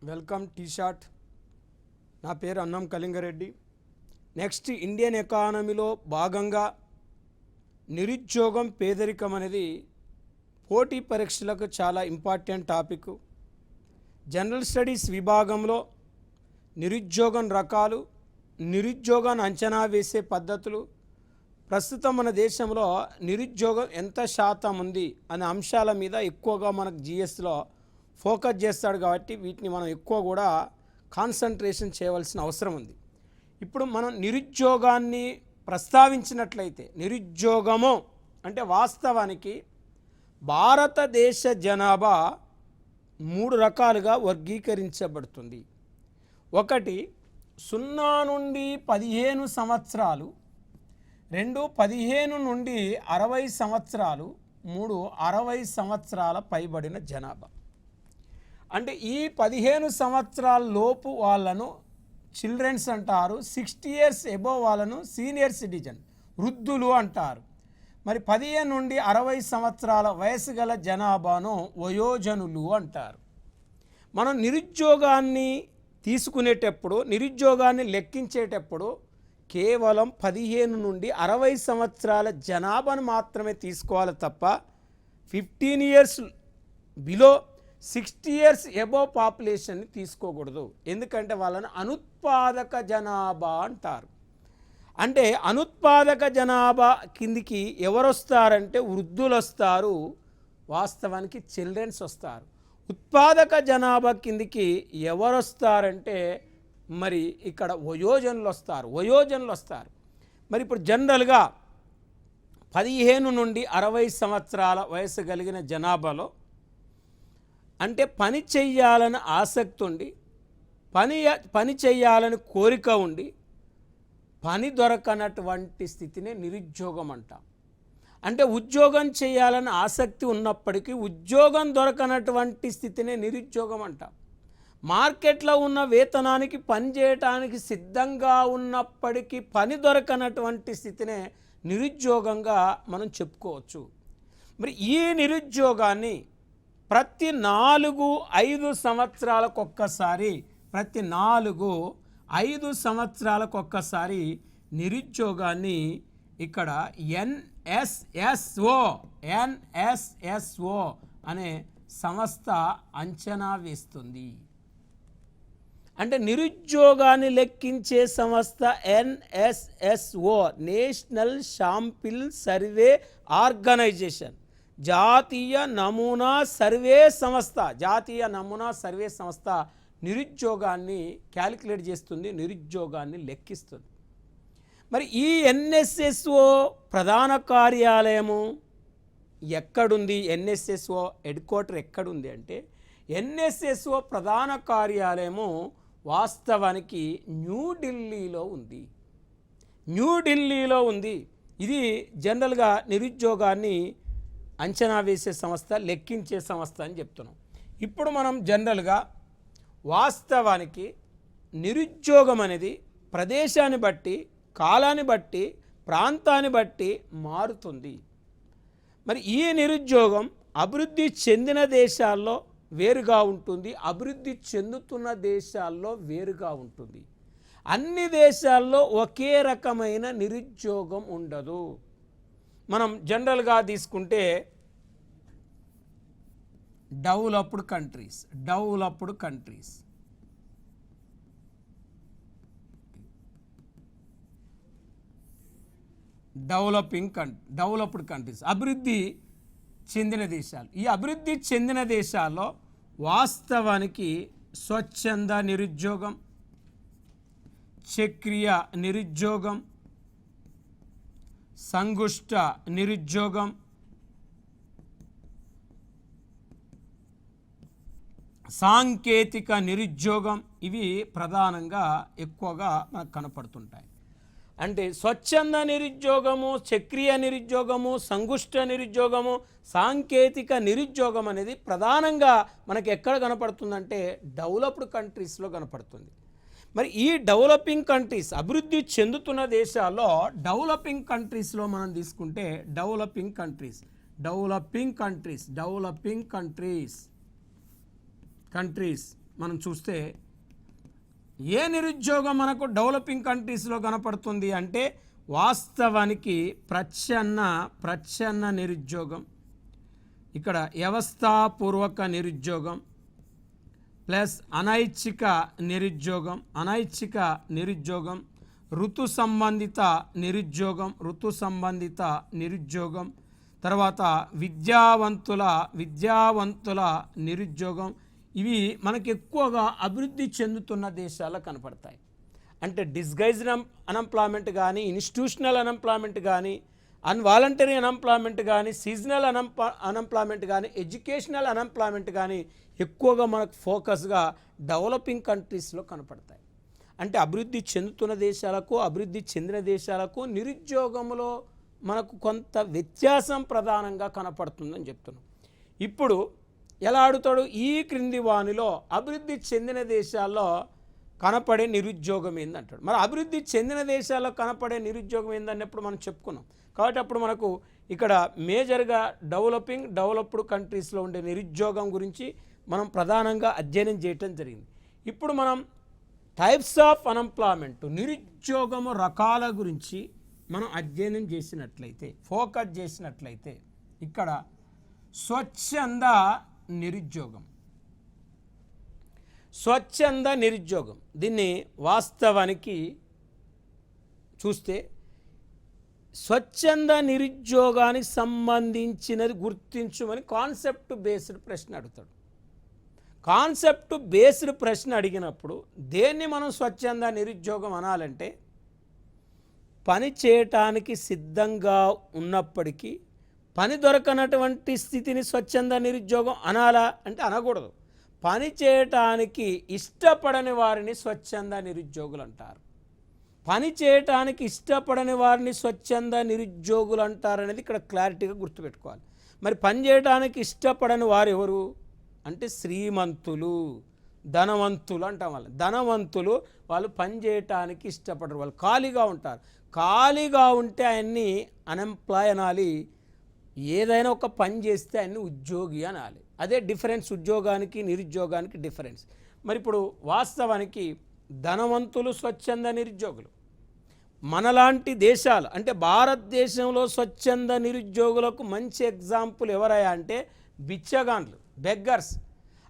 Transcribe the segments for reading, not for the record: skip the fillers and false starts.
Welcome tea shot. నా పేరు అన్నం కళింగారెడ్డి. నెక్స్ట్ ఇండియన్ ఎకానమీలో భాగంగా నిరుద్యోగం పేదరికం అనేది పోటీ పరీక్షలకు చాలా ఇంపార్టెంట్ టాపిక్. జనరల్ స్టడీస్ విభాగంలో నిరుద్యోగం రకాలు, నిరుద్యోగాన్ని అంచనా వేసే పద్ధతులు, ప్రస్తుతం మన దేశంలో నిరుద్యోగం ఎంత శాతం ఉంది అనే అంశాల మీద ఎక్కువగా మనకు జిఎస్లో ఫోకస్ చేస్తాడు. కాబట్టి వీటిని మనం ఎక్కువ కూడా కాన్సన్ట్రేషన్ చేయవలసిన అవసరం ఉంది. ఇప్పుడు మనం నిరుద్యోగాన్ని ప్రస్తావించినట్లయితే, నిరుద్యోగము అంటే వాస్తవానికి భారతదేశ జనాభా 3 రకాలుగా వర్గీకరించబడుతుంది. ఒకటి 0 నుండి 15 సంవత్సరాలు, 2 15 నుండి 60 సంవత్సరాలు, 3 60 సంవత్సరాల పైబడిన జనాభా. అంటే ఈ 15 సంవత్సరాల లోపు వాళ్ళను చిల్డ్రన్స్ అంటారు, 60 years అబోవ్ వాళ్ళను సీనియర్ సిటిజన్ వృద్ధులు అంటారు. మరి 15 నుండి 60 సంవత్సరాల వయసు గల జనాభాను వయోజనులు అంటారు. మనం నిరుద్యోగాన్ని తీసుకునేటప్పుడు, నిరుద్యోగాన్ని లెక్కించేటప్పుడు కేవలం 15 నుండి 60 సంవత్సరాల జనాభాను మాత్రమే తీసుకోవాలి తప్ప 15 years బిలో 60 years అబోవ్ పాపులేషన్ని తీసుకోకూడదు. ఎందుకంటే వాళ్ళని అనుత్పాదక జనాభా అంటారు. అంటే అనుత్పాదక జనాభా కిందికి ఎవరు వస్తారంటే వృద్ధులు వస్తారు, వాస్తవానికి చిల్డ్రన్స్ వస్తారు. ఉత్పాదక జనాభా కిందికి ఎవరు వస్తారంటే మరి ఇక్కడ వయోజనులు వస్తారు. మరి ఇప్పుడు జనరల్గా 15 నుండి 60 సంవత్సరాల వయసు కలిగిన జనాభాలో అంటే పని చెయ్యాలని ఆసక్తి ఉండి, పని చెయ్యాలని కోరిక ఉండి, పని దొరకనటువంటి స్థితినే నిరుద్యోగం అంటాం. అంటే ఉద్యోగం చేయాలని ఆసక్తి ఉన్నప్పటికీ ఉద్యోగం దొరకనటువంటి స్థితినే నిరుద్యోగం అంటాం. మార్కెట్లో ఉన్న వేతనానికి పని చేయటానికి సిద్ధంగా ఉన్నప్పటికీ పని దొరకనటువంటి స్థితినే నిరుద్యోగంగా మనం చెప్పుకోవచ్చు. మరి ఈ నిరుద్యోగాన్ని ప్రతి 4-5 సంవత్సరాలకు ఒక్కసారి, ప్రతి 4-5 సంవత్సరాలకు ఒక్కసారి నిరుద్యోగాన్ని ఇక్కడ ఎన్ఎస్ఎస్ఓ అనే సంస్థ అంచనా వేస్తుంది. అంటే నిరుద్యోగాన్ని లెక్కించే సంస్థ NSSO, national sample survey organisation, జాతీయ నమూనా సర్వే సంస్థ నిరుద్యోగాన్ని క్యాలిక్యులేట్ చేస్తుంది, నిరుద్యోగాన్ని లెక్కిస్తుంది. మరి ఈ ఎన్ఎస్ఎస్ఓ ప్రధాన కార్యాలయము ఎక్కడుంది? ఎన్ఎస్ఎస్ఓ హెడ్ క్వార్టర్ ఎక్కడుంది అంటే ఎన్ఎస్ఎస్ఓ ప్రధాన కార్యాలయము వాస్తవానికి న్యూఢిల్లీలో ఉంది. ఇది జనరల్గా నిరుద్యోగాన్ని అంచనా వేసే సంస్థ, లెక్కించే సంస్థ అని చెప్తున్నాం. ఇప్పుడు మనం జనరల్గా వాస్తవానికి నిరుద్యోగం అనేది ప్రదేశాన్ని బట్టి, కాలాన్ని బట్టి, ప్రాంతాన్ని బట్టి మారుతుంది. మరి ఈ నిరుద్యోగం అభివృద్ధి చెందిన దేశాల్లో వేరుగా ఉంటుంది, అభివృద్ధి చెందుతున్న దేశాల్లో వేరుగా ఉంటుంది. అన్ని దేశాల్లో ఒకే రకమైన నిరుద్యోగం ఉండదు. మనం జనరల్గా తీసుకుంటే డెవలప్డ్ కంట్రీస్, డెవలప్డ్ కంట్రీస్ అభివృద్ధి చెందిన దేశాలు. ఈ అభివృద్ధి చెందిన దేశాల్లో వాస్తవానికి స్వచ్ఛంద నిరుద్యోగం, చక్రీయ నిరుద్యోగం, సంగుష్ట నిరుద్యోగం, సాంకేతిక నిరుద్యోగం, ఇవి ప్రధానంగా ఎక్కువగా మనకు కనపడుతుంటాయి. అంటే స్వచ్ఛంద నిరుద్యోగము, చక్రీయ నిరుద్యోగము, సంగుష్ట నిరుద్యోగము, సాంకేతిక నిరుద్యోగం అనేది ప్రధానంగా మనకి ఎక్కడ కనపడుతుందంటే డెవలప్డ్ కంట్రీస్లో కనపడుతుంది. మరి ఈ డెవలపింగ్ కంట్రీస్, అభివృద్ధి చెందుతున్న దేశాల్లో డెవలపింగ్ కంట్రీస్లో మనం తీసుకుంటే డెవలపింగ్ కంట్రీస్ మనం చూస్తే ఏ నిరుద్యోగం మనకు డెవలపింగ్ కంట్రీస్లో కనపడుతుంది అంటే వాస్తవానికి ప్రచ్ఛన్న నిరుద్యోగం, ఇక్కడ వ్యవస్థాపూర్వక నిరుద్యోగం ప్లస్ అనైచ్ఛిక నిరుద్యోగం, ఋతు సంబంధిత నిరుద్యోగం, తర్వాత విద్యావంతుల నిరుద్యోగం. ఇవి మనకి ఎక్కువగా అభివృద్ధి చెందుతున్న దేశాల్లో కనపడతాయి. అంటే డిస్గైజ్డ్ అన్ఎంప్లాయ్మెంట్ కానీ, ఇన్స్టిట్యూషనల్ అన్ఎంప్లాయ్మెంట్ కానీ, అన్వాలంటరీ అన్ఎంప్లాయ్మెంట్ కానీ, సీజనల్ అన్ఎంప్లాయ్మెంట్ కానీ, ఎడ్యుకేషనల్ అన్ఎంప్లాయ్మెంట్ కానీ ఎక్కువగా మనకు ఫోకస్గా డెవలపింగ్ కంట్రీస్లో కనపడతాయి. అంటే అభివృద్ధి చెందుతున్న దేశాలకు, అభివృద్ధి చెందిన దేశాలకు నిరుద్యోగంలో మనకు కొంత వ్యత్యాసం ప్రధానంగా కనపడుతుందని చెప్తున్నాం. ఇప్పుడు ఎలా అడుగుతాడు, ఈ క్రింది వానిలో అభివృద్ధి చెందిన దేశాల్లో కనపడే నిరుద్యోగం ఏందంటాడు. మరి అభివృద్ధి చెందిన దేశాల్లో కనపడే నిరుద్యోగం ఏందన్నప్పుడు మనం చెప్పుకున్నాం. కాబట్టి అప్పుడు మనకు ఇక్కడ మేజర్గా డెవలప్డ్ కంట్రీస్లో ఉండే నిరుద్యోగం గురించి మనం ప్రధానంగా అధ్యయనం చేయటం జరిగింది. ఇప్పుడు మనం టైప్స్ ఆఫ్ అన్ఎంప్లాయ్మెంట్, నిరుద్యోగము రకాల గురించి మనం అధ్యయనం చేసినట్లయితే, ఫోకస్ చేసినట్లయితే ఇక్కడ స్వచ్ఛంద నిరుద్యోగం దీన్ని వాస్తవానికి చూస్తే స్వచ్ఛంద నిరుద్యోగానికి సంబంధించినది గుర్తించమని కాన్సెప్ట్ బేస్డ్ ప్రశ్న అడుగుతాడు. కాన్సెప్ట్ బేస్డ్ ప్రశ్న అడిగినప్పుడు దేన్ని మనం స్వచ్ఛంద నిరుద్యోగం అనాలంటే, పని చేయటానికి సిద్ధంగా ఉన్నప్పటికీ పని దొరకనటువంటి స్థితిని స్వచ్ఛంద నిరుద్యోగం అనాలా అంటే అనకూడదు. పని చేయటానికి ఇష్టపడని వారిని స్వచ్ఛంద నిరుద్యోగులు అంటారు. పని చేయటానికి ఇష్టపడని వారిని స్వచ్ఛంద నిరుద్యోగులు అంటారనేది ఇక్కడ క్లారిటీగా గుర్తుపెట్టుకోవాలి. మరి పని చేయడానికి ఇష్టపడని వారు ఎవరు అంటే శ్రీమంతులు, ధనవంతులు అంటాం. ధనవంతులు వాళ్ళు పని చేయటానికి ఇష్టపడరు, వాళ్ళు ఖాళీగా ఉంటారు. ఖాళీగా ఉంటే ఆయన్ని అన్ఎంప్లాయ్ అనాలి, ఏదైనా ఒక పని చేస్తే ఆయన్ని ఉద్యోగి అనాలి. అదే డిఫరెన్స్, ఉద్యోగానికి నిరుద్యోగానికి డిఫరెన్స్. మరి ఇప్పుడు వాస్తవానికి ధనవంతులు స్వచ్ఛంద నిరుద్యోగులు, మనలాంటి దేశాలు అంటే భారతదేశంలో స్వచ్ఛంద నిరుద్యోగులకు మంచి ఎగ్జాంపుల్ ఎవరయ్యా అంటే బిచ్చగాన్లు, బెగ్గర్స్.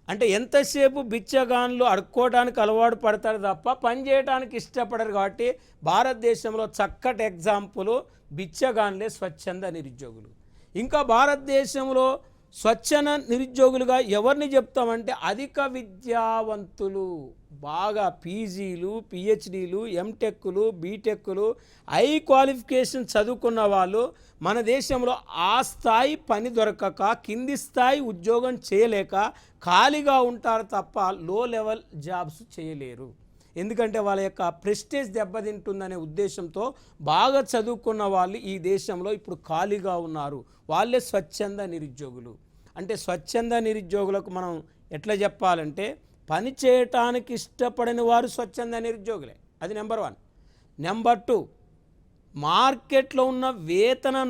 అంటే ఎంతసేపు బిచ్చగాన్లు అడుక్కోవడానికి అలవాటు పడతారు తప్ప పని చేయడానికి ఇష్టపడరు. కాబట్టి భారతదేశంలో చక్కటి ఎగ్జాంపుల్ బిచ్చగాన్లే స్వచ్ఛంద నిరుద్యోగులు. ఇంకా భారతదేశంలో స్వచ్ఛంద నిరుద్యోగులుగా ఎవరిని చెప్తామంటే అధిక విద్యావంతులు, బాగా పీజీలు, పిహెచ్డీలు, ఎంటెక్లు, బీటెక్లు, హై క్వాలిఫికేషన్ చదువుకున్న వాళ్ళు మన దేశంలో ఆ స్థాయి పని దొరకక, కింది స్థాయి ఉద్యోగం చేయలేక ఖాళీగా ఉంటారు తప్ప లో లెవెల్ జాబ్స్ చేయలేరు. ఎందుకంటే వాళ్ళ యొక్క ప్రెస్టేజ్ దెబ్బతింటుందనే ఉద్దేశంతో బాగా చదువుకున్న వాళ్ళు ఈ దేశంలో ఇప్పుడు ఖాళీగా ఉన్నారు. వాళ్ళే స్వచ్ఛంద నిరుద్యోగులు. అంటే స్వచ్ఛంద నిరుద్యోగులకు మనం ఎట్లా చెప్పాలంటే, పని చేయటానికి ఇష్టపడని వారు స్వచ్ఛంద నిరుద్యోగులే, అది నెంబర్ 1. నెంబర్ 2, మార్కెట్లో ఉన్న వేతనం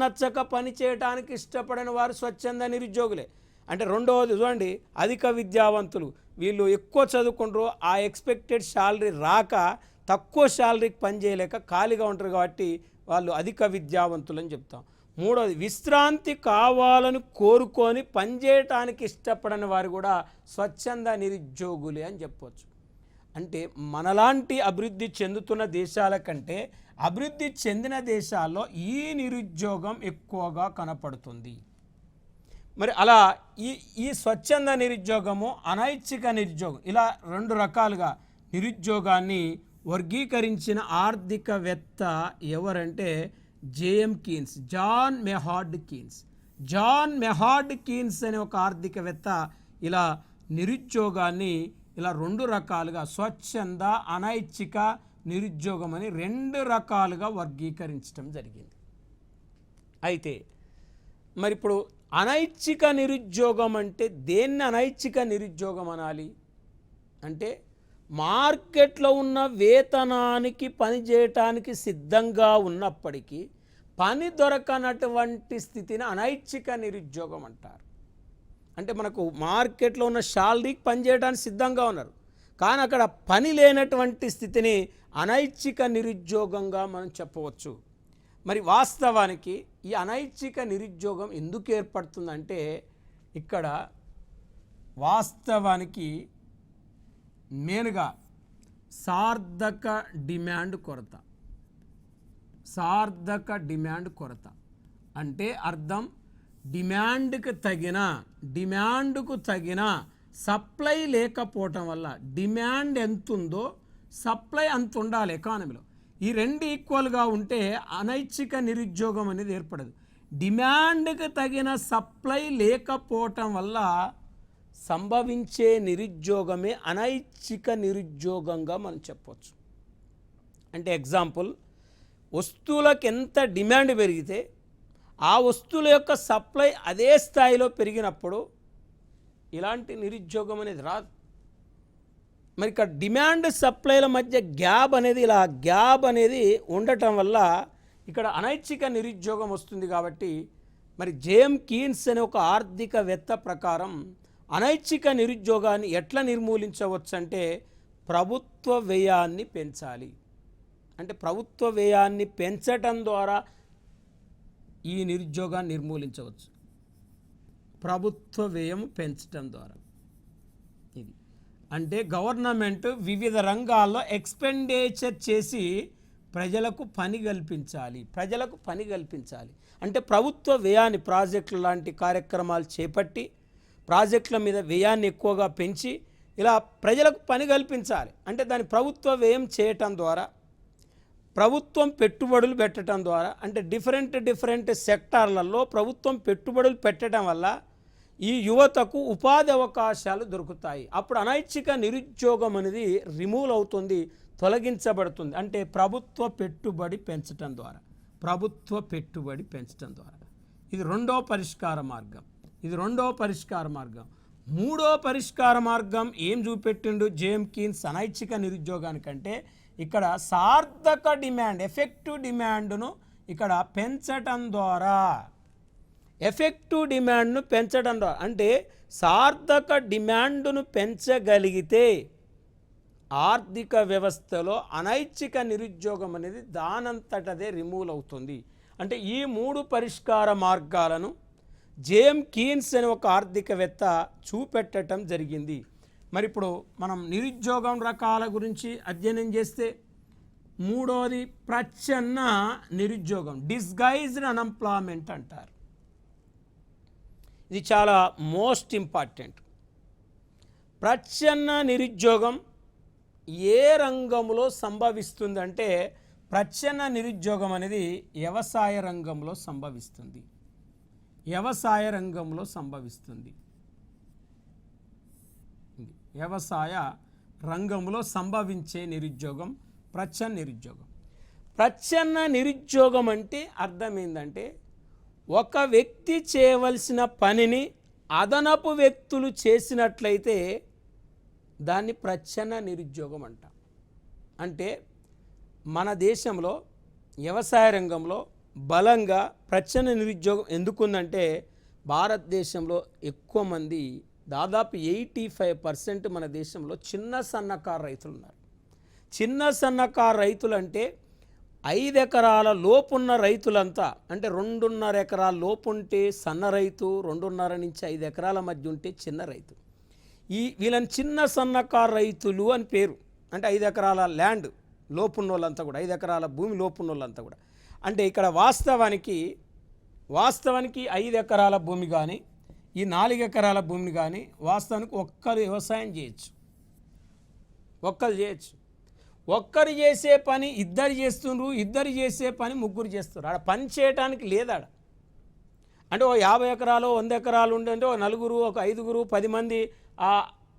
నచ్చక పని చేయటానికి ఇష్టపడని వారు స్వచ్ఛంద నిరుద్యోగులే. అంటే రెండవది చూడండి, అధిక విద్యావంతులు, వీళ్ళు ఎక్కువ చదువుకుంటారు, ఆ ఎక్స్పెక్టెడ్ శాలరీ రాక తక్కువ శాలరీకి పని చేయలేక ఖాళీగా ఉంటారు కాబట్టి వాళ్ళు అధిక విద్యావంతులు అని చెప్తాం. మూడవది, విశ్రాంతి కావాలని కోరుకొని పనిచేయటానికి ఇష్టపడని వారు కూడా స్వచ్ఛంద నిరుద్యోగులే అని చెప్పవచ్చు. అంటే మనలాంటి అభివృద్ధి చెందుతున్న దేశాల కంటే అభివృద్ధి చెందిన దేశాల్లో ఈ నిరుద్యోగం ఎక్కువగా కనపడుతుంది. మరి అలా ఈ స్వచ్ఛంద నిరుద్యోగము, అనైచ్ఛిక నిరుద్యోగం, ఇలా 2 రకాలుగా నిరుద్యోగాన్ని వర్గీకరించిన ఆర్థికవేత్త ఎవరంటే జాన్ మెహార్డ్ కీన్స్ అనే ఒక ఆర్థికవేత్త ఇలా నిరుద్యోగాన్ని ఇలా 2 రకాలుగా, స్వచ్ఛంద, అనైచ్ఛిక నిరుద్యోగం అని 2 రకాలుగా వర్గీకరించడం జరిగింది. అయితే మరి ఇప్పుడు అనైచ్ఛిక నిరుద్యోగం అంటే దేన్ని అనైచ్ఛిక నిరుద్యోగం అనాలి అంటే, మార్కెట్లో ఉన్న వేతనానికి పని చేయటానికి సిద్ధంగా ఉన్నప్పటికీ పని దొరకనటువంటి స్థితిని అనైచ్ఛిక నిరుద్యోగం అంటారు. అంటే మనకు మార్కెట్లో ఉన్న శాలరీకి పనిచేయడానికి సిద్ధంగా ఉన్నారు, కానీ అక్కడ పని లేనటువంటి స్థితిని అనైచ్ఛిక నిరుద్యోగంగా మనం చెప్పవచ్చు. మరి వాస్తవానికి ఈ అనైచ్ఛిక నిరుద్యోగం ఎందుకు ఏర్పడుతుందంటే ఇక్కడ వాస్తవానికి మెయిన్గా సార్థక డిమాండ్ కొరత. సార్థక డిమాండ్ కొరత అంటే అర్థం డిమాండ్కు తగిన సప్లై లేకపోవటం వల్ల, డిమాండ్ ఎంత ఉందో సప్లై అంత ఉండాలి ఎకానమీలో. ఈ రెండు ఈక్వల్గా ఉంటే అనైచ్ఛిక నిరుద్యోగం అనేది ఏర్పడదు. డిమాండ్కి తగిన సప్లై లేకపోవటం వల్ల సంభవించే నిరుద్యోగమే అనైచ్ఛిక నిరుద్యోగంగా మనం చెప్పవచ్చు. అంటే ఎగ్జాంపుల్, వస్తువులకు ఎంత డిమాండ్ పెరిగితే ఆ వస్తువుల యొక్క సప్లై అదే స్థాయిలో పెరిగినప్పుడు ఇలాంటి నిరుద్యోగం అనేది రాదు. మరి ఇక్కడ డిమాండ్ సప్లైల మధ్య గ్యాప్ అనేది, ఇలా గ్యాప్ అనేది ఉండటం వల్ల ఇక్కడ అనైచ్ఛిక నిరుద్యోగం వస్తుంది. కాబట్టి మరి జేమ్ కీన్స్ అనే ఒక ఆర్థికవేత్త ప్రకారం అనైచ్ఛిక నిరుద్యోగాన్ని ఎట్లా నిర్మూలించవచ్చు అంటే ప్రభుత్వ వ్యయాన్ని పెంచాలి. అంటే ప్రభుత్వ వ్యయాన్ని పెంచటం ద్వారా ఈ నిరుద్యోగాన్ని నిర్మూలించవచ్చు. ప్రభుత్వ వ్యయం పెంచటం ద్వారా. ఇది అంటే గవర్నమెంట్ వివిధ రంగాల్లో ఎక్స్పెండిచర్ చేసి ప్రజలకు పని కల్పించాలి. అంటే ప్రభుత్వ వ్యయాన్ని, ప్రాజెక్టులు లాంటి కార్యక్రమాలు చేపట్టి ప్రాజెక్టుల మీద వ్యయాన్ని ఎక్కువగా పెంచి ఇలా ప్రజలకు పని కల్పించాలి. అంటే దాని ప్రభుత్వ వ్యయం చేయటం ద్వారా, ప్రభుత్వం పెట్టుబడులు పెట్టడం ద్వారా, అంటే డిఫరెంట్ సెక్టార్లలో ప్రభుత్వం పెట్టుబడులు పెట్టడం వల్ల ఈ యువతకు ఉపాధి అవకాశాలు దొరుకుతాయి. అప్పుడు అనైచ్ఛిక నిరుద్యోగం అనేది రిమూవ్ అవుతుంది, తొలగించబడుతుంది. అంటే ప్రభుత్వ పెట్టుబడి పెంచడం ద్వారా. ఇది రెండో పరిష్కార మార్గం. మూడో పరిష్కార మార్గం ఏం చూపెట్టిండు జేమ్ కీన్స్ అనైచ్ఛిక నిరుద్యోగానికంటే ఇక్కడ సార్థక డిమాండ్, ఎఫెక్టివ్ డిమాండ్ను ఇక్కడ పెంచటం ద్వారా. అంటే సార్థక డిమాండ్ను పెంచగలిగితే ఆర్థిక వ్యవస్థలో అనైచ్ఛిక నిరుద్యోగం అనేది దానంతటదే రిమూవ్ అవుతుంది. అంటే ఈ మూడు పరిష్కార మార్గాలను జేమ్ కీన్స్ అనే ఒక ఆర్థికవేత్త చూపెట్టడం జరిగింది. మరి ఇప్పుడు మనం నిరుద్యోగం రకాల గురించి అధ్యయనం చేస్తే మూడోది ప్రచ్ఛన్న నిరుద్యోగం, డిస్గైజ్డ్ అన్ఎంప్లాయ్మెంట్ అంటారు. ఇది చాలా మోస్ట్ ఇంపార్టెంట్. ప్రచ్ఛన్న నిరుద్యోగం ఏ రంగంలో సంభవిస్తుందంటే ప్రచ్ఛన్న నిరుద్యోగం అనేది వ్యవసాయ రంగంలో సంభవిస్తుంది. వ్యవసాయ రంగంలో సంభవించే నిరుద్యోగం ప్రచ్ఛన్న నిరుద్యోగం అంటే అర్థం ఏంటంటే ఒక వ్యక్తి చేయవలసిన పనిని అదనపు వ్యక్తులు చేసినట్లయితే దాన్ని ప్రచ్ఛన్న నిరుద్యోగం అంటాం. అంటే మన దేశంలో వ్యవసాయ రంగంలో బలంగా ప్రచ్ఛన్న నిరుద్యోగం ఎందుకుందంటే భారతదేశంలో ఎక్కువ మంది, దాదాపు 85% మన దేశంలో చిన్న సన్నకారు రైతులు ఉన్నారు. చిన్న సన్నకారు రైతులు అంటే 5 ఎకరాల లోపున్న రైతులంతా, అంటే 2.5 ఎకరాల లోపు ఉంటే సన్న రైతు, 2.5 నుంచి 5 ఎకరాల మధ్య ఉంటే చిన్న రైతు. వీళ్ళని చిన్న సన్నకారు రైతులు అని పేరు. అంటే 5 ఎకరాల ల్యాండ్ లోపున్న వాళ్ళంతా కూడా, 5 ఎకరాల భూమి లోపున్న వాళ్ళంతా కూడా. అంటే ఇక్కడ వాస్తవానికి 5 ఎకరాల భూమి కానీ ఈ 4 ఎకరాల భూమిని కానీ వాస్తవానికి ఒక్కరు వ్యవసాయం చేయొచ్చు. ఒక్కరు చేసే పని ఇద్దరు చేస్తుండ్రు, ఇద్దరు చేసే పని ముగ్గురు చేస్తున్నారు. ఆడ పని చేయడానికి లేదాడ. అంటే ఓ 50 ఎకరాలు 100 ఎకరాలు ఉండే ఓ 4, ఒక 5, 10 మంది ఆ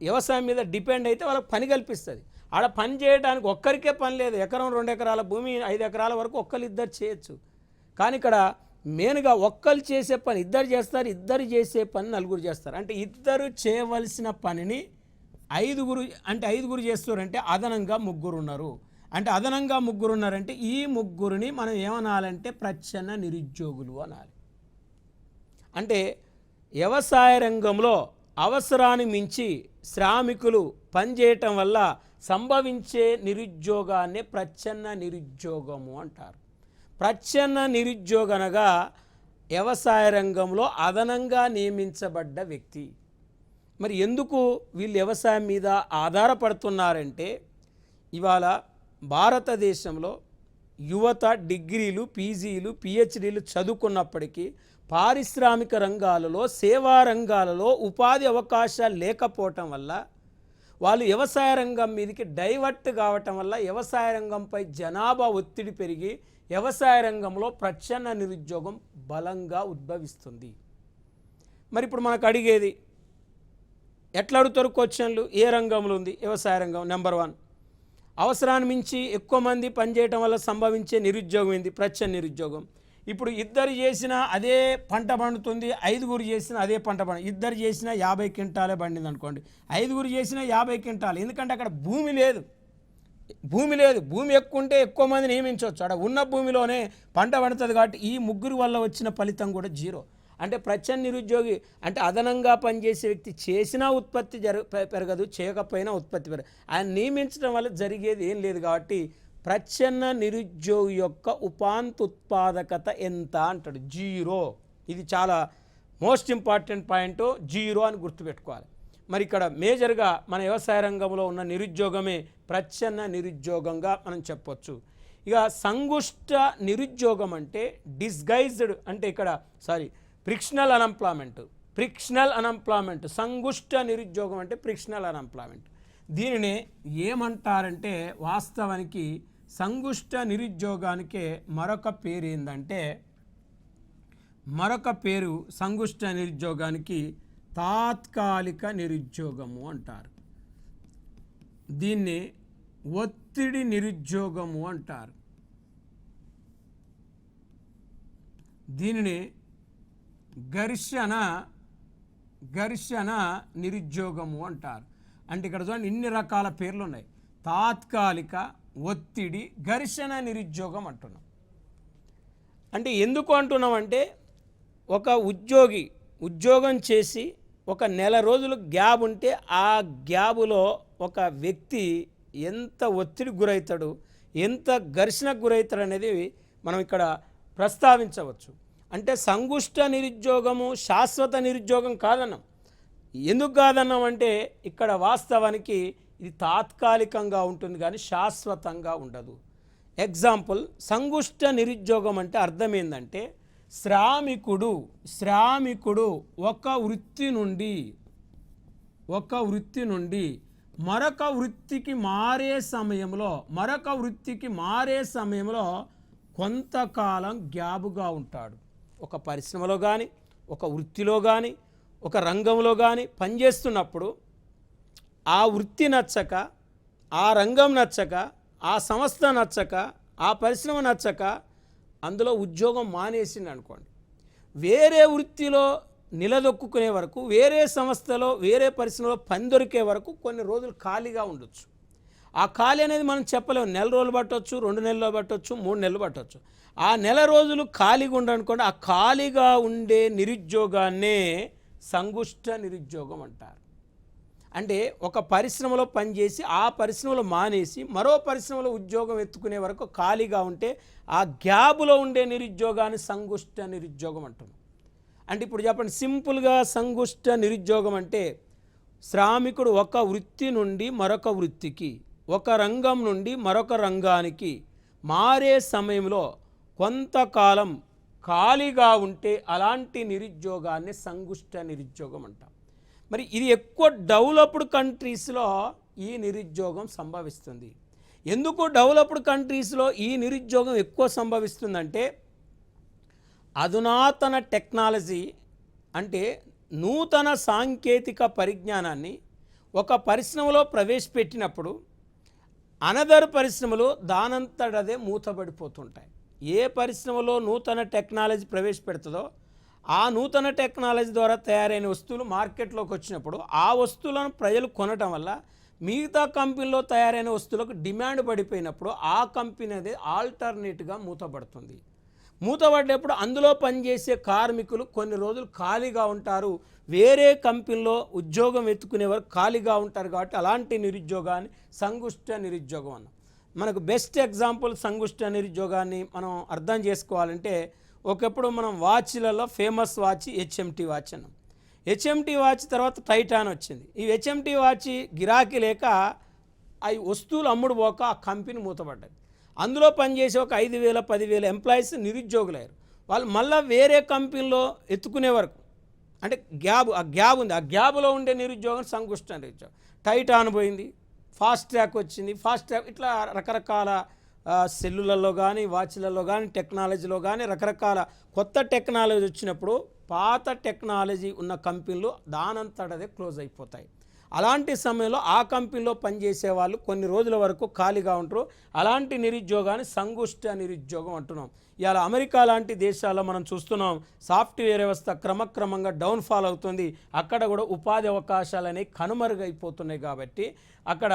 వ్యవసాయం మీద డిపెండ్ అయితే వాళ్ళకి పని కల్పిస్తుంది. ఆడ పని చేయడానికి ఒక్కరికే పని లేదు. 1, 2 ఎకరాల భూమి 5 ఎకరాల వరకు ఇద్దరు చేయొచ్చు. కానీ ఇక్కడ మెయిన్గా ఒక్కరు చేసే పని ఇద్దరు చేస్తారు, ఇద్దరు చేసే పని 4 చేస్తారు. అంటే ఇద్దరు చేయవలసిన పనిని 5 చేస్తారంటే అదనంగా 3 ఉన్నారు. అంటే అదనంగా 3 ఉన్నారంటే ఈ 3ని మనం ఏమనాలంటే ప్రచ్ఛన్న నిరుద్యోగులు అనాలి. అంటే వ్యవసాయ రంగంలో అవసరాన్ని మించి శ్రామికులు పనిచేయటం వల్ల సంభవించే నిరుద్యోగాన్ని ప్రచ్ఛన్న నిరుద్యోగము అంటారు. ప్రచ్ఛన్న నిరుద్యోగం అనగా వ్యవసాయ రంగంలో అదనంగా నియమించబడ్డ వ్యక్తి. మరి ఎందుకు వీళ్ళు వ్యవసాయం మీద ఆధారపడుతున్నారంటే, ఇవాళ భారతదేశంలో యువత డిగ్రీలు, పీజీలు, పిహెచ్డీలు చదువుకున్నప్పటికీ పారిశ్రామిక రంగాలలో, సేవా రంగాలలో ఉపాధి అవకాశాలు లేకపోవటం వల్ల వాళ్ళు వ్యవసాయ రంగం మీదకి డైవర్ట్ కావటం వల్ల వ్యవసాయ రంగంపై జనాభా ఒత్తిడి పెరిగి వ్యవసాయ రంగంలో ప్రచ్ఛన్న నిరుద్యోగం బలంగా ఉద్భవిస్తుంది. మరి ఇప్పుడు మనకు అడిగేది, ఎట్లా అడుగుతారు క్వశ్చన్లు? ఏ రంగంలో ఉంది? వ్యవసాయ రంగం. నెంబర్ 1, అవసరాన్ని మించి ఎక్కువ మంది పనిచేయటం వల్ల సంభవించే నిరుద్యోగం ఏంది? ప్రచ్ఛన్న నిరుద్యోగం. ఇప్పుడు ఇద్దరు చేసినా అదే పంట పండుతుంది, 5గురు చేసినా అదే పంట పండు. ఇద్దరు చేసినా 50 క్వింటాలే పండింది అనుకోండి, 5గురు చేసినా 50 క్వింటాలు. ఎందుకంటే అక్కడ భూమి లేదు. భూమి ఎక్కువ ఉంటే ఎక్కువ మంది నియమించవచ్చు. అక్కడ ఉన్న భూమిలోనే పంట పండుతుంది కాబట్టి ఈ ముగ్గురు వల్ల వచ్చిన ఫలితం కూడా 0. అంటే ప్రచ్ఛన్న నిరుద్యోగి అంటే అదనంగా పనిచేసే వ్యక్తి చేసినా ఉత్పత్తి పెరగదు, చేయకపోయినా ఉత్పత్తి పెరగదు. ఆయన నియమించడం వల్ల జరిగేది ఏం లేదు. కాబట్టి ప్రచ్ఛన్న నిరుద్యోగి యొక్క ఉపాంతోత్పాదకత ఎంత అంటాడు? 0. ఇది చాలా మోస్ట్ ఇంపార్టెంట్ పాయింట్, 0 అని గుర్తుపెట్టుకోవాలి. మరి ఇక్కడ మేజర్గా మన వ్యవసాయ రంగంలో ఉన్న నిరుద్యోగమే ప్రచ్ఛన్న నిరుద్యోగంగా మనం చెప్పొచ్చు. ఇక సంగుష్ట నిరుద్యోగం అంటే డిస్గైజ్డ్, అంటే ఇక్కడ ఫ్రిక్షనల్ అన్ఎంప్లాయ్మెంట్. సంగుష్ట నిరుద్యోగం అంటే ఫ్రిక్షనల్ అన్ఎంప్లాయ్మెంట్. దీనిని ఏమంటారంటే, వాస్తవానికి సంగుష్ట నిరుద్యోగానికే మరొక పేరు ఏంటంటే, సంగుష్ట నిరుద్యోగానికి తాత్కాలిక నిరుద్యోగము అంటారు. దీన్ని ఒత్తిడి నిరుద్యోగము అంటారు. దీనిని ఘర్షణ నిరుద్యోగము అంటారు. అంటే ఇక్కడ చూడండి, ఇన్ని రకాల పేర్లు ఉన్నాయి. తాత్కాలిక, ఒత్తిడి, ఘర్షణ నిరుద్యోగం అంటున్నాం. అంటే ఎందుకు అంటున్నామంటే, ఒక ఉద్యోగం చేసి ఒక నెల రోజులు గ్యాప్ ఉంటే ఆ గ్యాబులో ఒక వ్యక్తి ఎంత ఒత్తిడికి గురవుతాడు, ఎంత ఘర్షణకు గురవుతాడు అనేది మనం ఇక్కడ ప్రస్తావించవచ్చు. అంటే సంగుష్ట నిరుద్యోగము శాశ్వత నిరుద్యోగం కాదన్నాం. ఎందుకు కాదన్నాం అంటే, ఇక్కడ వాస్తవానికి ఇది తాత్కాలికంగా ఉంటుంది కానీ శాశ్వతంగా ఉండదు. ఎగ్జాంపుల్, సంగుష్ట నిరుద్యోగం అంటే అర్థం ఏంటంటే, శ్రామికుడు ఒక వృత్తి నుండి మరొక వృత్తికి మారే సమయంలో కొంతకాలం గ్యాబుగా ఉంటాడు. ఒక పరిశ్రమలో కానీ, ఒక వృత్తిలో కానీ, ఒక రంగంలో కానీ పనిచేస్తున్నప్పుడు ఆ వృత్తి నచ్చక, ఆ రంగం నచ్చక, ఆ సంస్థ నచ్చక, ఆ పరిశ్రమ నచ్చక అందులో ఉద్యోగం మానేసింది అనుకోండి, వేరే వృత్తిలో నిలదొక్కునే వరకు, వేరే సంస్థలో, వేరే పరిశ్రమలో పని దొరికే వరకు కొన్ని రోజులు ఖాళీగా ఉండొచ్చు. ఆ ఖాళీ అనేది మనం చెప్పలేము. నెల రోజులు పట్టవచ్చు, 2 నెలలు పట్టవచ్చు, 3 నెలలు పట్టవచ్చు. ఆ నెల రోజులు ఖాళీగా ఉండనుకోండి, ఆ ఖాళీగా ఉండే నిరుద్యోగాన్నే సంగుష్ట నిరుద్యోగం అంటారు. అంటే ఒక పరిశ్రమలో పనిచేసి ఆ పరిశ్రమలో మానేసి మరో పరిశ్రమలో ఉద్యోగం ఎత్తుకునే వరకు ఖాళీగా ఉంటే ఆ గ్యాబులో ఉండే నిరుద్యోగాన్ని సంగుష్ట నిరుద్యోగం అంటున్నాం. అంటే ఇప్పుడు చెప్పండి, సింపుల్గా సంగుష్ట నిరుద్యోగం అంటే శ్రామికుడు ఒక వృత్తి నుండి మరొక వృత్తికి, ఒక రంగం నుండి మరొక రంగానికి మారే సమయంలో కొంతకాలం ఖాళీగా ఉంటే అలాంటి నిరుద్యోగాన్ని సంగుష్ట నిరుద్యోగం అంటాం. మరి ఇది ఎక్కువ డెవలప్డ్ కంట్రీస్లో ఈ నిరుద్యోగం సంభవిస్తుంది. ఎందుకు డెవలప్డ్ కంట్రీస్లో ఈ నిరుద్యోగం ఎక్కువ సంభవిస్తుందంటే, అధునాతన టెక్నాలజీ అంటే నూతన సాంకేతిక పరిజ్ఞానాన్ని ఒక పరిశ్రమలో ప్రవేశపెట్టినప్పుడు అనదర్ పరిశ్రమలు దానంతటదే మూతబడిపోతుంటాయి. ఏ పరిశ్రమలో నూతన టెక్నాలజీ ప్రవేశపెడుతుందో ఆ నూతన టెక్నాలజీ ద్వారా తయారైన వస్తువులు మార్కెట్లోకి వచ్చినప్పుడు ఆ వస్తువులను ప్రజలు కొనటం వల్ల మిగతా కంపెనీలో తయారైన వస్తువులకు డిమాండ్ పడిపోయినప్పుడు ఆ కంపెనీ అనేది ఆల్టర్నేట్గా మూతపడుతుంది. మూతపడ్డప్పుడు అందులో పనిచేసే కార్మికులు కొన్ని రోజులు ఖాళీగా ఉంటారు, వేరే కంపెనీలో ఉద్యోగం ఎత్తుకునేవారు ఖాళీగా ఉంటారు. కాబట్టి అలాంటి నిరుద్యోగాన్ని సంగుష్ట నిరుద్యోగం అన్నాం. మనకు బెస్ట్ ఎగ్జాంపుల్ సంగుష్ట నిరుద్యోగాన్ని మనం అర్థం చేసుకోవాలంటే, ఒకప్పుడు మనం వాచ్లలో ఫేమస్ వాచ్ హెచ్ఎంటీ వాచ్ అన్నాం. హెచ్ఎంటీ వాచ్ తర్వాత టైటాన్ వచ్చింది. ఈ హెచ్ఎంటీ వాచ్ గిరాకీ లేక అవి వస్తువులు అమ్ముడు పోక ఆ కంపెనీ మూతపడ్డది. అందులో పనిచేసే ఒక 5,000 10,000 ఎంప్లాయీస్ నిరుద్యోగులయ్యారు. వాళ్ళు మళ్ళీ వేరే కంపెనీలో ఎత్తుకునే వరకు, అంటే ఆ గ్యాబ్ ఉంది, ఆ గ్యాబ్లో ఉండే నిరుద్యోగం సంగుష్ట నిరుద్యోగం. టైటాన్ పోయింది, ఫాస్ట్ ట్రాక్ వచ్చింది, ఫాస్ట్ ట్రాక్ ఇట్లా రకరకాల సెల్లులలో కానీ వాచ్లలో కానీ టెక్నాలజీలో కానీ రకరకాల కొత్త టెక్నాలజీ వచ్చినప్పుడు పాత టెక్నాలజీ ఉన్న కంపెనీలు దానంతటదే క్లోజ్ అయిపోతాయి. అలాంటి సమయంలో ఆ కంపెనీలో పనిచేసే వాళ్ళు కొన్ని రోజుల వరకు ఖాళీగా ఉంటారు. అలాంటి నిరుద్యోగాన్ని సంగుష్ట నిరుద్యోగం అంటున్నాం. ఇవాళ అమెరికా లాంటి దేశాల్లో మనం చూస్తున్నాం, సాఫ్ట్వేర్ వ్యవస్థ క్రమక్రమంగా డౌన్ఫాల్ అవుతుంది. అక్కడ కూడా ఉపాధి అవకాశాలు అనేవి కనుమరుగైపోతున్నాయి. కాబట్టి అక్కడ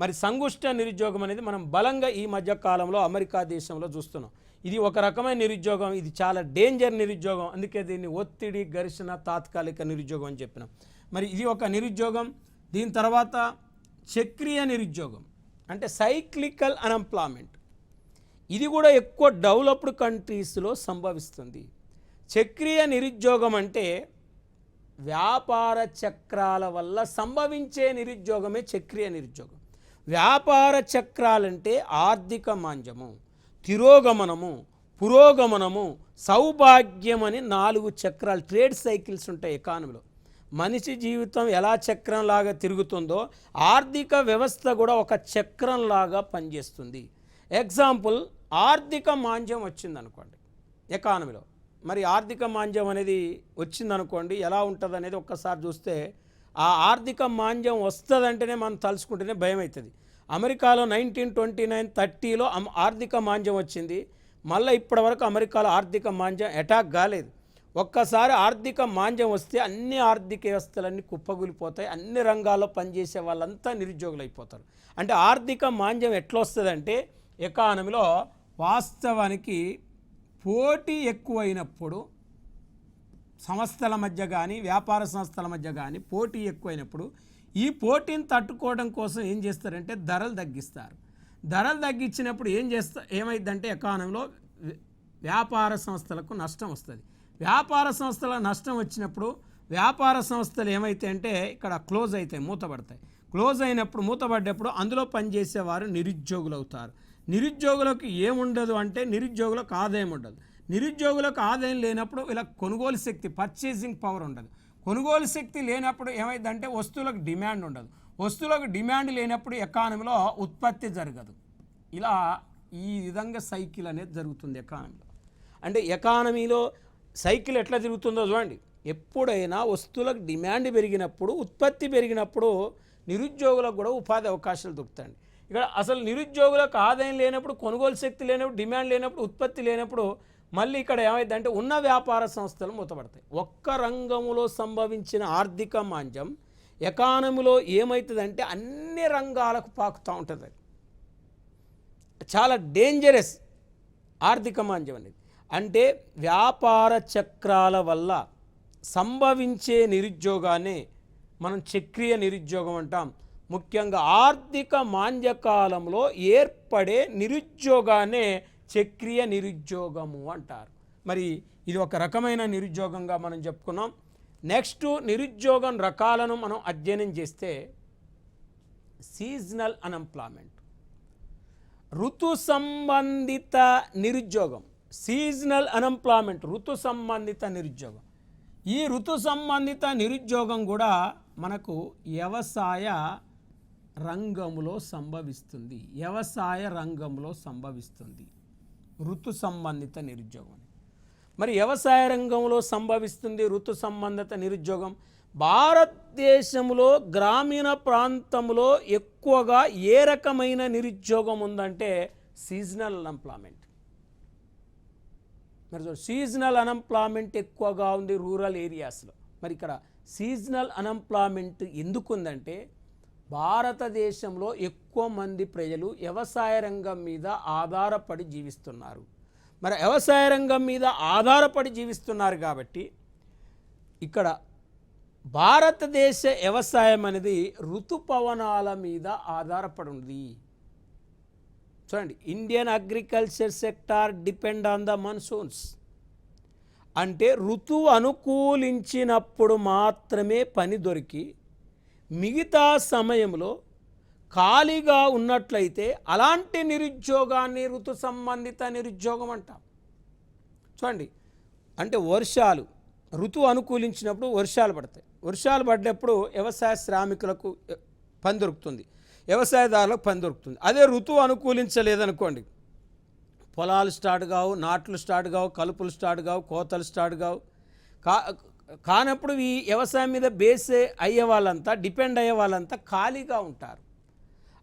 మరి సంగుష్ట నిరుద్యోగం అనేది మనం బలంగా ఈ మధ్య కాలంలో అమెరికా దేశంలో చూస్తున్నాం. ఇది ఒక రకమైన నిరుద్యోగం, ఇది చాలా డేంజర్ నిరుద్యోగం. అందుకే దీన్ని ఒత్తిడి, ఘర్షణ, తాత్కాలిక నిరుద్యోగం అని చెప్పినాం. మరి ఇది ఒక నిరుద్యోగం. దీని తర్వాత చక్రీయ నిరుద్యోగం అంటే సైక్లికల్ అన్ఎంప్లాయ్మెంట్. ఇది కూడా ఎక్కువ డెవలప్డ్ కంట్రీస్లో సంభవిస్తుంది. చక్రీయ నిరుద్యోగం అంటే వ్యాపార చక్రాల వల్ల సంభవించే నిరుద్యోగమే చక్రీయ నిరుద్యోగం. వ్యాపార చక్రాలంటే ఆర్థిక మాంద్యము, తిరోగమనము, పురోగమనము, సౌభాగ్యం అని 4 చక్రాలు, ట్రేడ్ సైకిల్స్ ఉంటాయి ఎకానమీలో. మనిషి జీవితం ఎలా చక్రంలాగా తిరుగుతుందో ఆర్థిక వ్యవస్థ కూడా ఒక చక్రంలాగా పనిచేస్తుంది. ఎగ్జాంపుల్, ఆర్థిక మాంద్యం వచ్చిందనుకోండి ఎకానమీలో. మరి ఆర్థిక మాంద్యం అనేది వచ్చిందనుకోండి, ఎలా ఉంటుంది అనేది ఒక్కసారి చూస్తే, ఆ ఆర్థిక మాంద్యం వస్తుందంటేనే మనం తలుచుకుంటేనే భయం అవుతుంది. అమెరికాలో 1929, 30లో ఆర్థిక మాంద్యం వచ్చింది. మళ్ళీ ఇప్పటి వరకు అమెరికాలో ఆర్థిక మాంద్యం అటాక్ కాలేదు. ఒక్కసారి ఆర్థిక మాంద్యం వస్తే అన్ని ఆర్థిక వ్యవస్థలన్నీ కుప్పగూలిపోతాయి, అన్ని రంగాల్లో పనిచేసే వాళ్ళంతా నిరుద్యోగులు అయిపోతారు. అంటే ఆర్థిక మాంద్యం ఎట్లా వస్తుందంటే, ఎకానమీలో వాస్తవానికి పోటీ ఎక్కువైనప్పుడు, సంస్థల మధ్య కానీ వ్యాపార సంస్థల మధ్య కానీ పోటీ ఎక్కువైనప్పుడు, ఈ పోటీని తట్టుకోవడం కోసం ఏం చేస్తారంటే ధరలు తగ్గిస్తారు. ధరలు తగ్గించినప్పుడు ఏమైందంటే ఎకానమీలో వ్యాపార సంస్థలకు నష్టం వస్తుంది. వ్యాపార సంస్థల నష్టం వచ్చినప్పుడు వ్యాపార సంస్థలు ఏమైతే అంటే ఇక్కడ క్లోజ్ అవుతాయి, మూతపడతాయి. క్లోజ్ అయినప్పుడు, మూతపడ్డప్పుడు అందులో పనిచేసేవారు నిరుద్యోగులు అవుతారు. నిరుద్యోగులకు ఏముండదు అంటే నిరుద్యోగులకు ఆదాయం ఉండదు. నిరుద్యోగులకు ఆదాయం లేనప్పుడు ఇలా కొనుగోలు శక్తి, పర్చేసింగ్ పవర్ ఉండదు. కొనుగోలు శక్తి లేనప్పుడు ఏమైందంటే వస్తువులకు డిమాండ్ ఉండదు. వస్తువులకు డిమాండ్ లేనప్పుడు ఎకానమీలో ఉత్పత్తి జరగదు. ఇలా ఈ విధంగా సైకిల్ అనేది జరుగుతుంది ఎకానమీలో. అంటే ఎకానమీలో సైకిల్ ఎట్లా తిరుగుతుందో చూడండి. ఎప్పుడైనా వస్తువులకు డిమాండ్ పెరిగినప్పుడు, ఉత్పత్తి పెరిగినప్పుడు నిరుద్యోగులకు కూడా ఉపాధి అవకాశాలు దొరుకుతాయి. ఇక్కడ అసలు నిరుద్యోగులకు ఆదాయం లేనప్పుడు, కొనుగోలు శక్తి లేనప్పుడు, డిమాండ్ లేనప్పుడు, ఉత్పత్తి లేనప్పుడు మళ్ళీ ఇక్కడ ఏమైందంటే ఉన్న వ్యాపార సంస్థలు మూతపడతాయి. ఒక్క రంగంలో సంభవించిన ఆర్థిక మాంద్యం ఎకానమీలో ఏమవుతుందంటే అన్ని రంగాలకు పాకుతూ ఉంటుంది. చాలా డేంజరస్ ఆర్థిక మాంద్యం అనేది. అంటే వ్యాపార చక్రాల వల్ల సంభవించే నిరుద్యోగాన్ని మనం చక్రీయ నిరుద్యోగం అంటాం. ముఖ్యంగా ఆర్థిక మాంద్యకాలంలో ఏర్పడే నిరుద్యోగాన్నే చక్రీయ నిరుద్యోగము అంటారు. మరి ఇది ఒక రకమైన నిరుద్యోగంగా మనం చెప్పుకున్నాం. నెక్స్ట్ నిరుద్యోగం రకాలను మనం అధ్యయనం చేస్తే సీజనల్ అన్ఎంప్లాయ్మెంట్, ఋతు సంబంధిత నిరుద్యోగం. సీజనల్ అన్ఎంప్లాయ్మెంట్, ఋతు సంబంధిత నిరుద్యోగం. ఈ ఋతు సంబంధిత నిరుద్యోగం కూడా మనకు వ్యవసాయ రంగంలో సంభవిస్తుంది. వ్యవసాయ రంగంలో సంభవిస్తుంది ఋతు సంబంధిత నిరుద్యోగం. మరి వ్యవసాయ రంగంలో సంభవిస్తుంది ఋతు సంబంధిత నిరుద్యోగం. భారతదేశంలో గ్రామీణ ప్రాంతంలో ఎక్కువగా ఏ రకమైన నిరుద్యోగం ఉందంటే సీజనల్ అన్ఎంప్లాయ్మెంట్. మరి సీజనల్ అన్ఎంప్లాయ్మెంట్ ఎక్కువగా ఉంది రూరల్ ఏరియాస్లో. మరి ఇక్కడ సీజనల్ అన్ఎంప్లాయ్మెంట్ ఎందుకు ఉందంటే భారతదేశంలో ఎక్కువ మంది ప్రజలు వ్యవసాయ రంగం మీద ఆధారపడి జీవిస్తున్నారు. మరి వ్యవసాయ రంగం మీద ఆధారపడి జీవిస్తున్నారు కాబట్టి ఇక్కడ భారతదేశ వ్యవసాయం అనేది ఋతుపవనాల మీద ఆధారపడి ఉంది. చూడండి, Indian agriculture sector depend on the monsoons. అంటే ఋతువు అనుకూలించినప్పుడు మాత్రమే పని దొరికి మిగతా సమయంలో ఖాళీగా ఉన్నట్లయితే అలాంటి నిరుద్యోగాన్ని ఋతు సంబంధిత నిరుద్యోగం అంటాం. చూడండి, అంటే వర్షాలు ఋతువు అనుకూలించినప్పుడు వర్షాలు పడతాయి. వర్షాలు పడ్డప్పుడు వ్యవసాయ శ్రామికులకు పని దొరుకుతుంది, వ్యవసాయదారులకు పని దొరుకుతుంది. అదే ఋతువు అనుకూలించలేదనుకోండి, పొలాలు స్టార్ట్ కావు, నాట్లు స్టార్ట్ కావు, కలుపులు స్టార్ట్ కావు, కోతలు స్టార్ట్ కావు. కానప్పుడు ఈ వ్యవసాయం మీద బేస్ అయ్యే వాళ్ళంతా, డిపెండ్ అయ్యే వాళ్ళంతా ఖాళీగా ఉంటారు.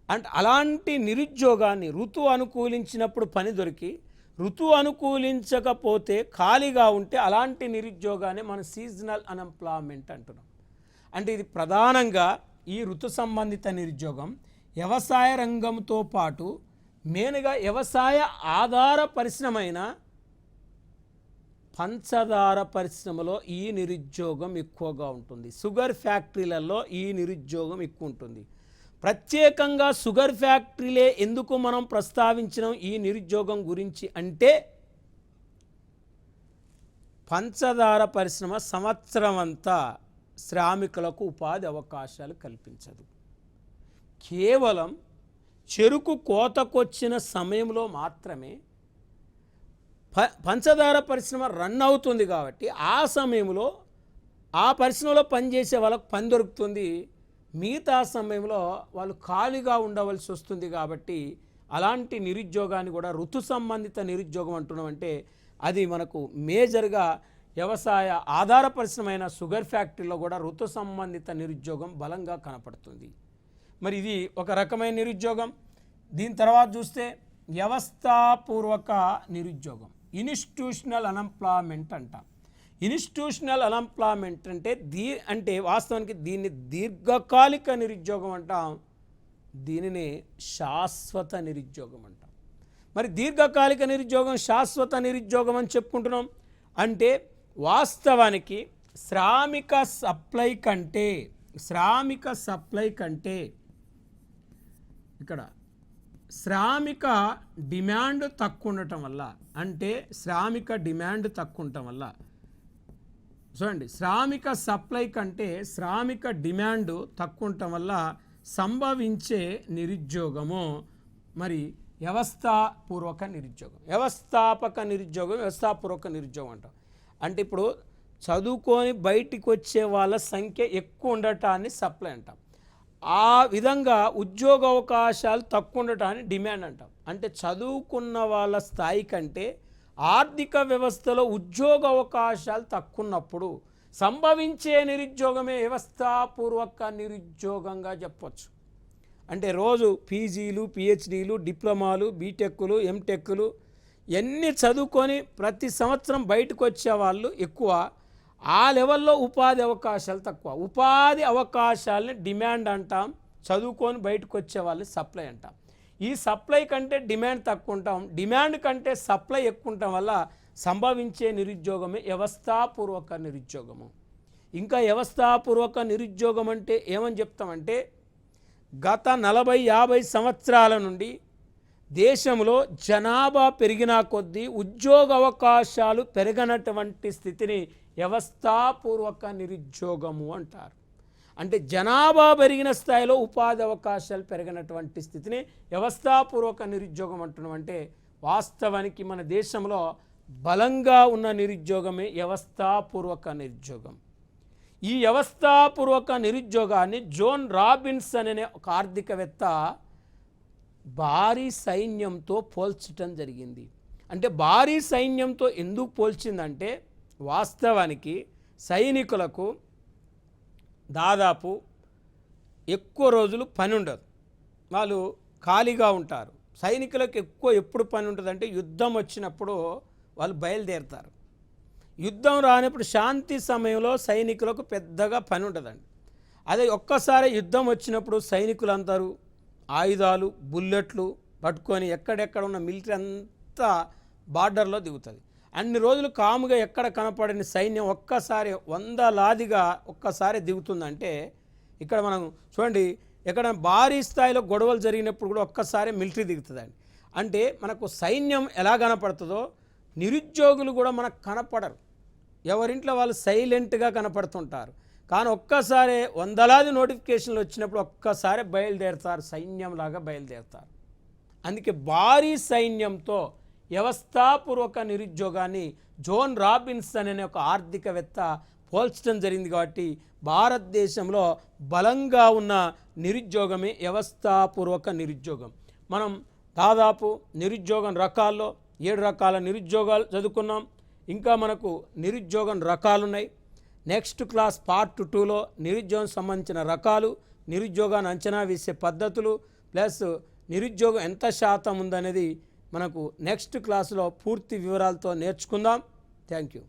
అంటే అలాంటి నిరుద్యోగాన్ని ఋతువు అనుకూలించినప్పుడు పని దొరికి ఋతువు అనుకూలించకపోతే ఖాళీగా ఉంటే అలాంటి నిరుద్యోగాన్ని మనం సీజనల్ అన్ఎంప్లాయ్మెంట్ అంటున్నాం. అంటే ఇది ప్రధానంగా ఈ ఋతు సంబంధిత నిరుద్యోగం వ్యవసాయ రంగంతో పాటు మెయిన్గా వ్యవసాయ ఆధార పరిశ్రమైన పంచదార పరిశ్రమలో ఈ నిరుద్యోగం ఎక్కువగా ఉంటుంది. షుగర్ ఫ్యాక్టరీలలో ఈ నిరుద్యోగం ఎక్కువ ఉంటుంది. ప్రత్యేకంగా షుగర్ ఫ్యాక్టరీలే ఎందుకు మనం ప్రస్తావించినాం ఈ నిరుద్యోగం గురించి అంటే, పంచదార పరిశ్రమ సంవత్సరం అంతా శ్రామికులకు ఉపాధి అవకాశాలు కల్పించదు. కేవలం చెరుకు కోతకొచ్చిన సమయంలో మాత్రమే పంచదార పరిశ్రమ రన్ అవుతుంది కాబట్టి ఆ సమయంలో ఆ పరిశ్రమలో పనిచేసే వాళ్ళకు పని దొరుకుతుంది. మిగతా సమయంలో వాళ్ళు ఖాళీగా ఉండవలసి వస్తుంది. కాబట్టి అలాంటి నిరుద్యోగాన్ని కూడా ఋతు సంబంధిత నిరుద్యోగం అంటున్నామంటే అది మనకు మేజర్గా వ్యవసాయ ఆధార పరిశ్రమైన షుగర్ ఫ్యాక్టరీలో కూడా ఋతు సంబంధిత నిరుద్యోగం బలంగా కనపడుతుంది. మరి ఇది ఒక రకమైన నిరుద్యోగం. దీని తర్వాత చూస్తే వ్యవస్థాపూర్వక నిరుద్యోగం, ఇన్స్టిట్యూషనల్ అన్ఎంప్లాయ్మెంట్ అంటాం. ఇన్స్టిట్యూషనల్ అన్ఎంప్లాయ్మెంట్ అంటే వాస్తవానికి దీన్ని దీర్ఘకాలిక నిరుద్యోగం అంటాం, దీనిని శాశ్వత నిరుద్యోగం అంటాం. మరి దీర్ఘకాలిక నిరుద్యోగం, శాశ్వత నిరుద్యోగం అని చెప్పుకుంటున్నాం అంటే వాస్తవానికి శ్రామిక సప్లై కంటే ఇక్కడ శ్రామిక డిమాండ్ తక్కువ ఉండటం వల్ల, అంటే శ్రామిక డిమాండ్ తక్కువ ఉండటం వల్ల, చూడండి, శ్రామిక సప్లై కంటే శ్రామిక డిమాండ్ తక్కువ ఉండటం వల్ల సంభవించే నిరుద్యోగము మరి వ్యవస్థాపూర్వక నిరుద్యోగం. వ్యవస్థాపూర్వక నిరుద్యోగం అంటాం. అంటే ఇప్పుడు చదువుకొని బయటికి వచ్చే వాళ్ళ సంఖ్య ఎక్కువ ఉండటాన్ని సప్లై అంటాం. ఆ విధంగా ఉద్యోగ అవకాశాలు తక్కువ ఉండటాన్ని డిమాండ్ అంటాం. అంటే చదువుకున్న వాళ్ళ స్థాయి కంటే ఆర్థిక వ్యవస్థలో ఉద్యోగ అవకాశాలు తక్కువ ఉన్నప్పుడు సంభవించే నిరుద్యోగమే వ్యవస్థాపూర్వక నిరుద్యోగంగా చెప్పవచ్చు. అంటే రోజు పీజీలు, పిహెచ్డీలు, డిప్లొమాలు, బీటెక్లు, ఎంటెక్లు ఎన్ని చదువుకొని ప్రతి సంవత్సరం బయటకు వచ్చే వాళ్ళు ఎక్కువ, ఆ లెవెల్లో ఉపాధి అవకాశాలు తక్కువ. ఉపాధి అవకాశాలని డిమాండ్ అంటాం, చదువుకొని బయటకు వచ్చే వాళ్ళని సప్లై అంటాం. ఈ సప్లై కంటే డిమాండ్ తక్కువ ఉంటాం, డిమాండ్ కంటే సప్లై ఎక్కువ ఉండటం వల్ల సంభవించే నిరుద్యోగమే వ్యవస్థాపూర్వక నిరుద్యోగము. ఇంకా వ్యవస్థాపూర్వక నిరుద్యోగం అంటే ఏమని చెప్తామంటే, గత 40-50 సంవత్సరాల నుండి దేశంలో జనాభా పెరిగిన కొద్దీ ఉద్యోగ అవకాశాలు పెరగనటువంటి స్థితిని వ్యవస్థాపూర్వక నిరుద్యోగము అంటారు. అంటే జనాభా పెరిగిన స్థాయిలో ఉపాధి అవకాశాలు పెరిగినటువంటి స్థితిని వ్యవస్థాపూర్వక నిరుద్యోగం అంటున్నాం. అంటే వాస్తవానికి మన దేశంలో బలంగా ఉన్న నిరుద్యోగమే వ్యవస్థాపూర్వక నిరుద్యోగం. ఈ వ్యవస్థాపూర్వక నిరుద్యోగాన్ని జోన్ రాబిన్స్ అనే ఒక ఆర్థికవేత్త భారీ సైన్యంతో పోల్చటం జరిగింది. అంటే భారీ సైన్యంతో ఎందుకు పోల్చిందంటే వాస్తవానికి సైనికులకు దాదాపు ఎక్కువ రోజులు పని ఉండదు, వాళ్ళు ఖాళీగా ఉంటారు. సైనికులకు ఎప్పుడు పని ఉంటుందంటే యుద్ధం వచ్చినప్పుడు వాళ్ళు బయలుదేరుతారు. యుద్ధం రానప్పుడు శాంతి సమయంలో సైనికులకు పెద్దగా పని ఉంటుందండి. అదే ఒక్కసారి యుద్ధం వచ్చినప్పుడు సైనికులందరూ ఆయుధాలు, బుల్లెట్లు పట్టుకొని ఎక్కడెక్కడ ఉన్న మిలిటరీ అంతా బార్డర్లో దిగుతుంది. అన్ని రోజులు కాముగా ఎక్కడ కనపడని సైన్యం ఒక్కసారి వందలాదిగా ఒక్కసారి దిగుతుందంటే ఇక్కడ మనం చూడండి, ఎక్కడ భారీ స్థాయిలో గొడవలు జరిగినప్పుడు కూడా ఒక్కసారి మిలిటరీ దిగుతుందండి. అంటే మనకు సైన్యం ఎలా కనపడుతుందో నిరుద్యోగులు కూడా మనకు కనపడరు. ఎవరింట్లో వాళ్ళు సైలెంట్గా కనపడుతుంటారు. కానీ ఒక్కసారి వందలాది నోటిఫికేషన్లు వచ్చినప్పుడు ఒక్కసారి బయలుదేరుతారు, సైన్యంలాగా బయలుదేరుతారు. అందుకే భారీ సైన్యంతో వ్యవస్థాపూర్వక నిరుద్యోగాన్ని జోన్ రాబిన్సన్ అనే ఒక ఆర్థికవేత్త పోల్చడం జరిగింది. కాబట్టి భారతదేశంలో బలంగా ఉన్న నిరుద్యోగమే వ్యవస్థాపూర్వక నిరుద్యోగం. మనం దాదాపు నిరుద్యోగం రకాల్లో 7 రకాల నిరుద్యోగాలు చదువుకున్నాం. ఇంకా మనకు నిరుద్యోగం రకాలున్నాయి. నెక్స్ట్ క్లాస్ పార్ట్ 2లో నిరుద్యోగం సంబంధించిన రకాలు, నిరుద్యోగాన్ని అంచనా వేసే పద్ధతులు, ప్లస్ నిరుద్యోగం ఎంత శాతం ఉందనేది మనకు నెక్స్ట్ క్లాసులో పూర్తి వివరాలతో నేర్చుకుందాం. Thank you.